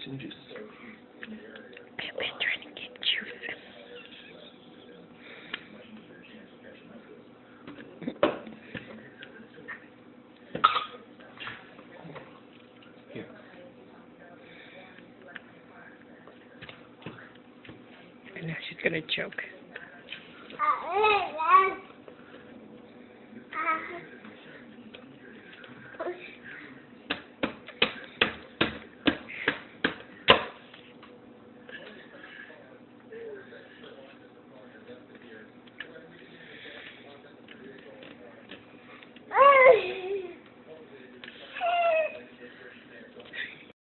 some juice. I've been trying to get juice. Here. And now she's gonna choke.